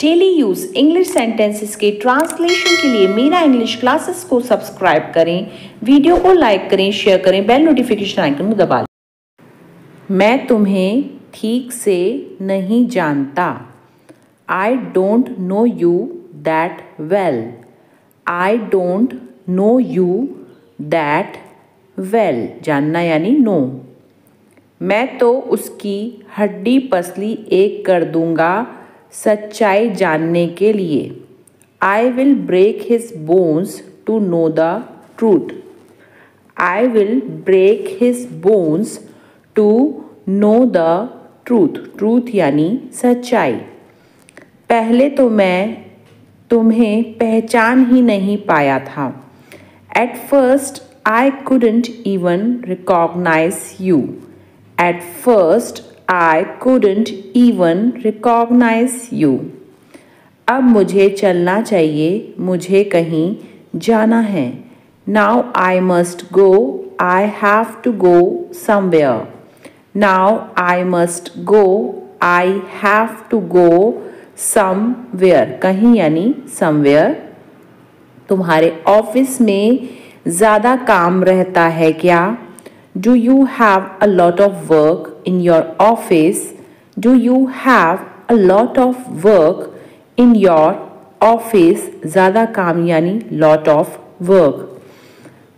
Daily use English sentences के translation के लिए मेरा इंग्लिश क्लासेस को सब्सक्राइब करें, वीडियो को लाइक करें, शेयर करें, बेल नोटिफिकेशन आइकन को दबा लें। मैं तुम्हें ठीक से नहीं जानता। I don't know you that well. I don't know you that well, जानना यानी नो। मैं तो उसकी हड्डी पसली एक कर दूंगा सच्चाई जानने के लिए। I will break his bones to know the truth. I will break his bones to know the truth. Truth यानी सच्चाई। पहले तो मैं तुम्हें पहचान ही नहीं पाया था। At first I couldn't even recognize you. At first I couldn't even recognize you. अब मुझे चलना चाहिए, मुझे कहीं जाना है। Now I must go, I have to go somewhere. Now I must go, I have to go somewhere. कहीं यानी somewhere। तुम्हारे ऑफिस में ज़्यादा काम रहता है क्या? Do you have a lot of work in your office? Do you have a lot of work in your office? ज़्यादा काम यानी lot of work।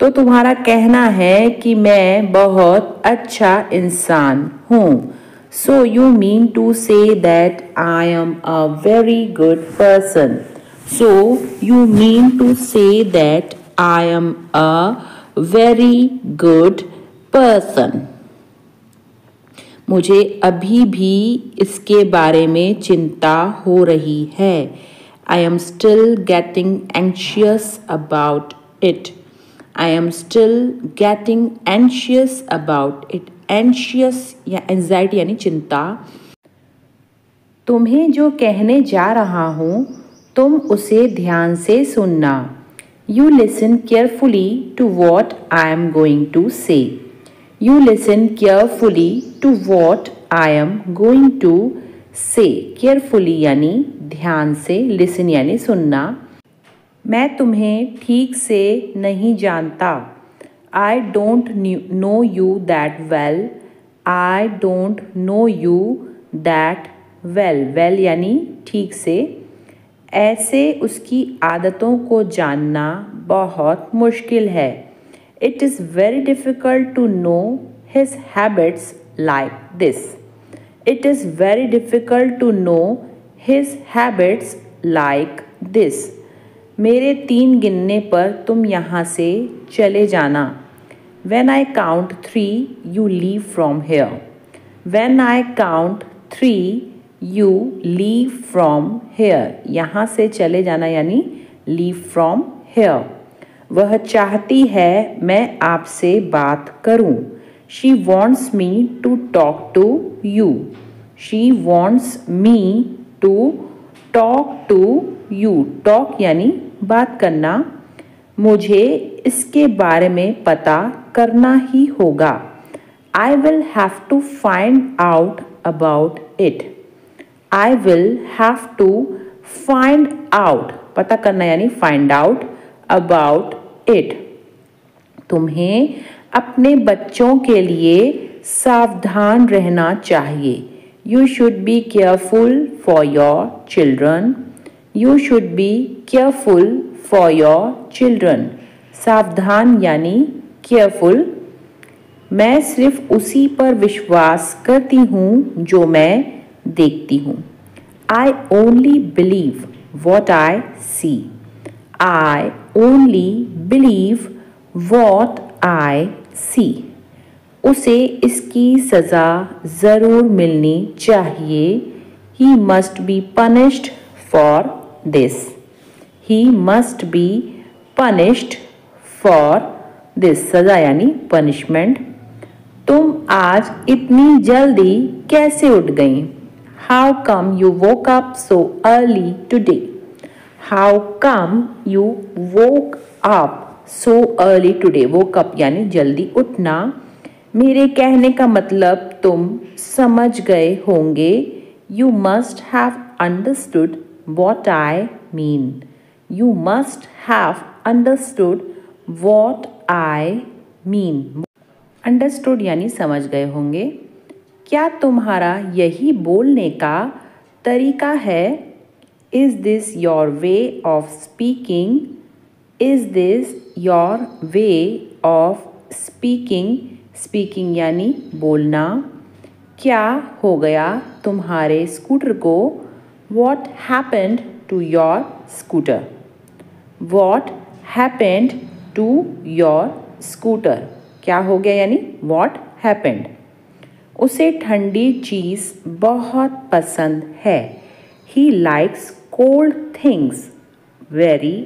तो तुम्हारा कहना है कि मैं बहुत अच्छा इंसान हूँ। So you mean to say that I am a very good person. So you mean to say that I am a very good person. मुझे अभी भी इसके बारे में चिंता हो रही है। I am still getting anxious about it. I am still getting anxious about it. Anxious या anxiety यानी चिंता। तुम्हें जो कहने जा रहा हूँ तुम उसे ध्यान से सुनना। You listen carefully to what I am going to say. You listen carefully to what I am going to say. Carefully यानी ध्यान से, listen यानी सुनना। मैं तुम्हें ठीक से नहीं जानता। I don't know you that well. I don't know you that well. Well यानी ठीक से। ऐसे उसकी आदतों को जानना बहुत मुश्किल है। It is very difficult to know his habits like this. It is very difficult to know his habits like this. मेरे 3 गिनने पर तुम यहाँ से चले जाना। When I count 3, you leave from here. When I count 3, you leave from here. यहाँ से चले जाना यानी leave from here. वह चाहती है मैं आपसे बात करूं। She wants me to talk to you. She wants me to talk to you. Talk यानी बात करना। मुझे इसके बारे में पता करना ही होगा। I will have to find out about it. I will have to find out, पता करना यानी find out about it. तुम्हें अपने बच्चों के लिए सावधान रहना चाहिए। You should be careful for your children. You should be careful for your children. सावधान यानी careful। मैं सिर्फ उसी पर विश्वास करती हूँ जो मैं देखती हूँ। I only believe what I see. I only believe what I see. उसे इसकी सज़ा ज़रूर मिलनी चाहिए। He must be punished for this. He must be punished for this. सज़ा यानी punishment। तुम आज इतनी जल्दी कैसे उठ गई? How come you woke up so early today? How come you woke up so early today? Woke up यानी जल्दी उठना। मेरे कहने का मतलब तुम समझ गए होंगे। You must have understood what I mean. You must have understood what I mean. Understood यानी समझ गए होंगे। क्या तुम्हारा यही बोलने का तरीका है? Is this your way of speaking? Is this your way of speaking? Speaking यानी बोलना। क्या हो गया तुम्हारे स्कूटर को? What happened to your scooter? What happened to your scooter? क्या हो गया यानी what happened? उसे ठंडी चीज़ बहुत पसंद है। He likes cold things very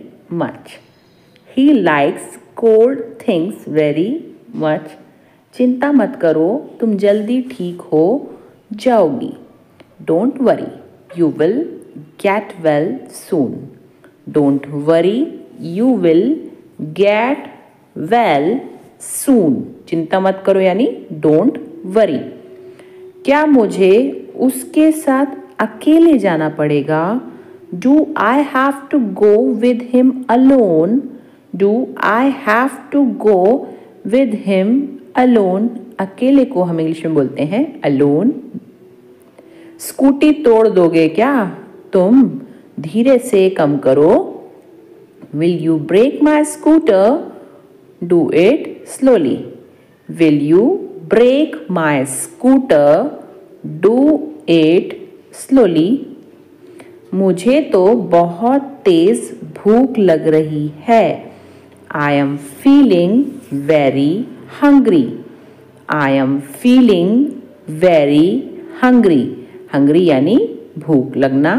much. He likes cold things very much. चिंता मत करो, तुम जल्दी ठीक हो जाओगी। Don't worry, you will get well soon. Don't worry, you will get well soon. चिंता मत करो यानी don't worry. क्या मुझे उसके साथ अकेले जाना पड़ेगा? Do I have to go with him alone? Do I have to go with him alone? अकेले को हम इंग्लिश में बोलते हैं alone. स्कूटी तोड़ दोगे क्या तुम? धीरे से कम करो। Will you break my scooter? Do it slowly. Will you break my scooter? Do it slowly. मुझे तो बहुत तेज भूख लग रही है। I am feeling very hungry. I am feeling very hungry. Hungry यानी भूख लगना।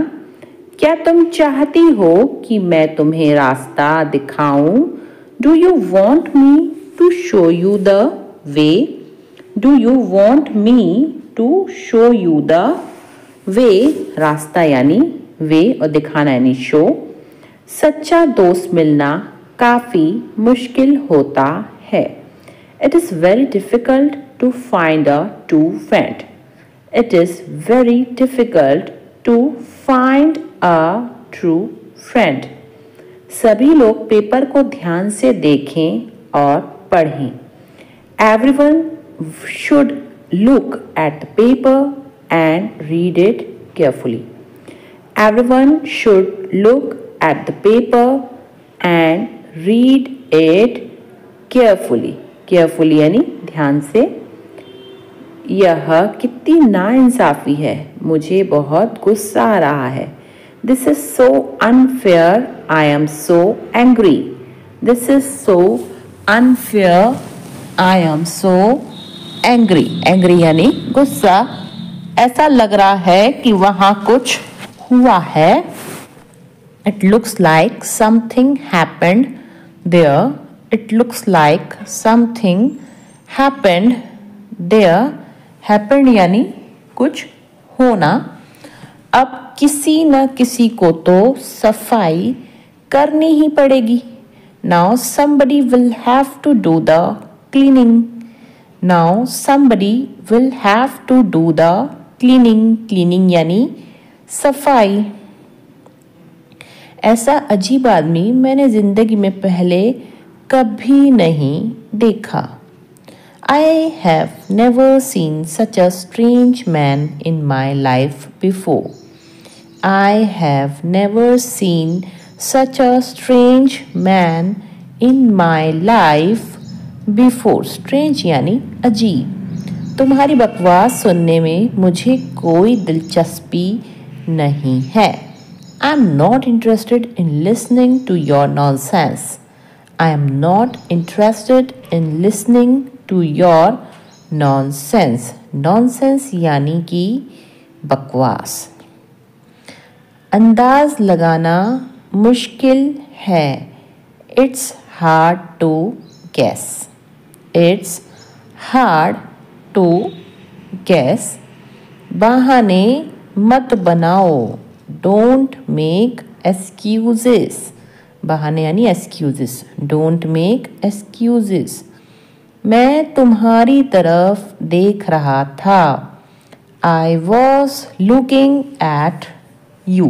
क्या तुम चाहती हो कि मैं तुम्हें रास्ता दिखाऊं? Do you want me to show you the way? Do you want me to show you the way? रास्ता यानी वे और दिखाना यानी शो। सच्चा दोस्त मिलना काफ़ी मुश्किल होता है। It is very difficult to find a true friend. It is very difficult to find a true friend. सभी लोग पेपर को ध्यान से देखें और पढ़ें। Everyone should look at the paper and read it carefully. Everyone should look at the paper and read it carefully. Carefully यानी ध्यान से। यह कितनी नाइंसाफ़ी है, मुझे बहुत गुस्सा आ रहा है। This is so unfair. I am so angry. This is so unfair. I am so angry. Angry यानी गुस्सा। ऐसा लग रहा है कि वहाँ कुछ हुआ है। It looks like something happened there. It looks like something happened there. Happened यानी कुछ होना। अब किसी न किसी को तो सफाई करनी ही पड़ेगी। Now somebody will have to do the cleaning. Now somebody will have to do the cleaning. Cleaning यानी सफाई। ऐसा अजीब आदमी मैंने ज़िंदगी में पहले कभी नहीं देखा। I have never seen such a strange man in my life before. I have never seen such a strange man in my life before. Strange यानी अजीब। तुम्हारी बकवास सुनने में मुझे कोई दिलचस्पी नहीं है। I'm not interested in listening to your nonsense. I am not interested in listening to your nonsense. Nonsense यानी कि बकवास। अंदाज लगाना मुश्किल है। It's hard to guess. It's hard to guess. बहाने मत बनाओ। Don't make excuses. बहाने यानी excuses. Don't make excuses. मैं तुम्हारी तरफ देख रहा था। I was looking at you.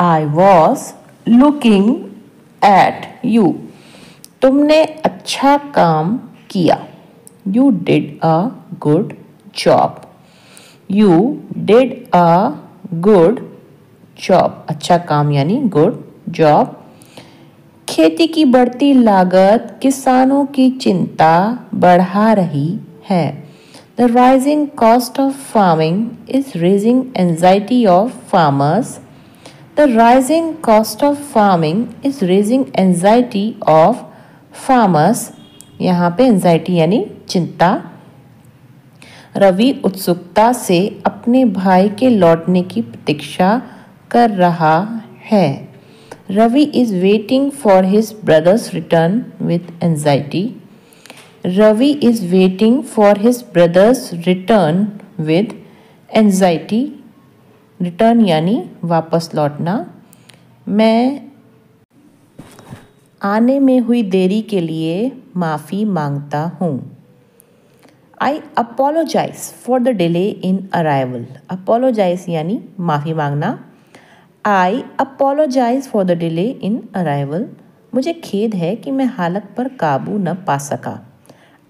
I was looking at you. तुमने अच्छा काम किया. You did a good job. You did a good job. अच्छा काम यानी good job. खेती की बढ़ती लागत किसानों की चिंता बढ़ा रही है. The rising cost of farming is raising anxiety of farmers. The rising cost of farming is raising anxiety of farmers. यहाँ पे anxiety यानी चिंता. रवि उत्सुकता से अपने भाई के लौटने की प्रतीक्षा कर रहा है. Ravi is waiting for his brother's return with anxiety. Ravi is waiting for his brother's return with anxiety. Return यानी वापस लौटना. मैं आने में हुई देरी के लिए माफ़ी मांगता हूँ. I apologize for the delay in arrival. Apologize यानी माफ़ी मांगना. I apologize for the delay in arrival. मुझे खेद है कि मैं हालत पर काबू न पा सका.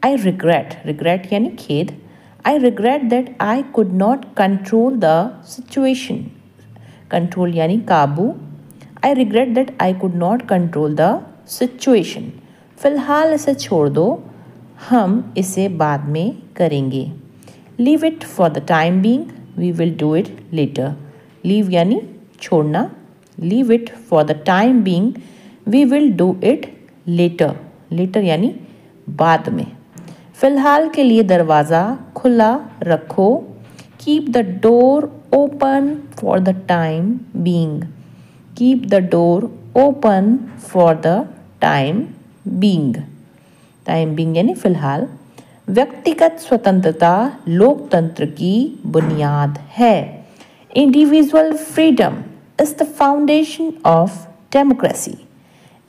I regret यानी खेद. I regret that I could not control the situation. Control यानी काबू. I regret that I could not control the situation. फिलहाल इसे छोड़ दो, हम इसे बाद में करेंगे. Leave it for the time being. We will do it later. Leave यानी छोड़ना. Leave it for the time being. We will do it later. Later यानी बाद में. फिलहाल के लिए दरवाज़ा खुला रखो. Keep the door open for the time being. Keep the door open for the time being. Time being यानी फिलहाल. व्यक्तिगत स्वतंत्रता लोकतंत्र की बुनियाद है. Individual freedom is the foundation of democracy.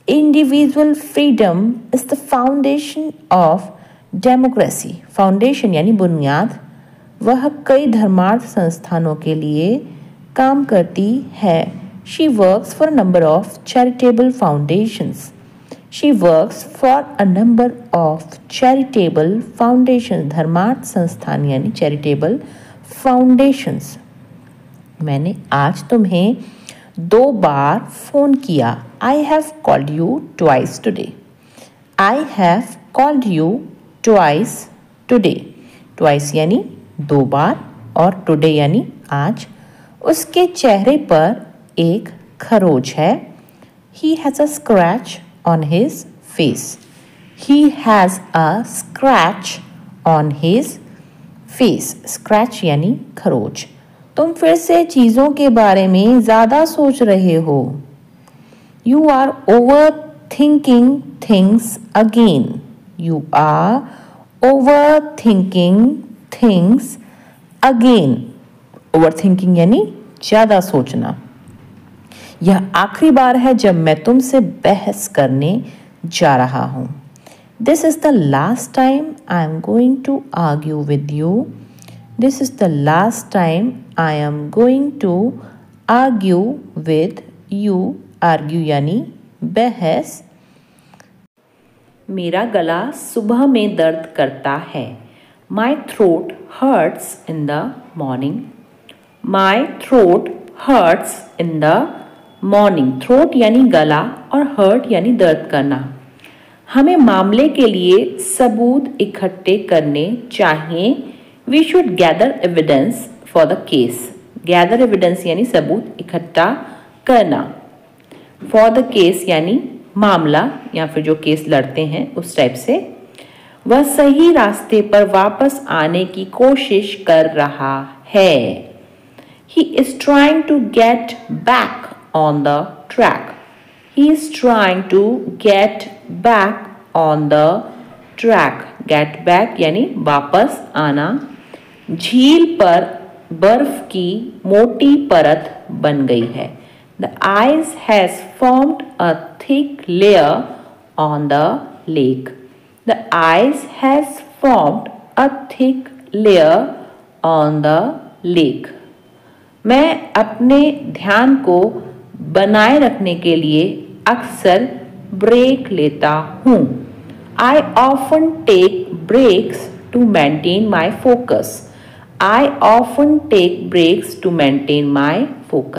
Individual freedom is the foundation of democracy. Foundation यानी बुनियाद. वह कई धर्मार्थ संस्थानों के लिए काम करती है. She works for a number of charitable foundations. She works for a number of charitable foundations. धर्मार्थ संस्थान यानी charitable foundations. मैंने आज तुम्हें 2 बार फ़ोन किया. I have called you twice today. I have called you twice today. Twice यानी 2 बार और today यानी आज. उसके चेहरे पर एक खरोच है. He has a scratch on his face. He has a scratch on his face. Scratch यानी खरोच. तुम फिर से चीज़ों के बारे में ज़्यादा सोच रहे हो. You are overthinking things again. You are overthinking things again. Overthinking यानी ज़्यादा सोचना. यह आखिरी बार है जब मैं तुमसे बहस करने जा रहा हूँ. This is the last time I am going to argue with you. This is the last time I am going to argue with you. Argue यानी बहस. मेरा गला सुबह में दर्द करता है. My throat hurts in the morning. My throat hurts in the morning. Throat यानी गला और hurt यानी दर्द करना. हमें मामले के लिए सबूत इकट्ठे करने चाहिए. We should gather evidence for the case. Gather evidence यानी सबूत इकट्ठा करना. For the case यानी मामला या फिर जो केस लड़ते हैं उस टाइप से. वह सही रास्ते पर वापस आने की कोशिश कर रहा है. He is trying to get back on the track. He is trying to get back on the track. Get back यानी वापस आना. झील पर बर्फ की मोटी परत बन गई है. The ice has formed a thick layer on the lake. The ice has formed a thick layer on the lake. मैं अपने ध्यान को बनाए रखने के लिए अक्सर ब्रेक लेता हूँ। I often take breaks to maintain my focus. I often take breaks to maintain my focus.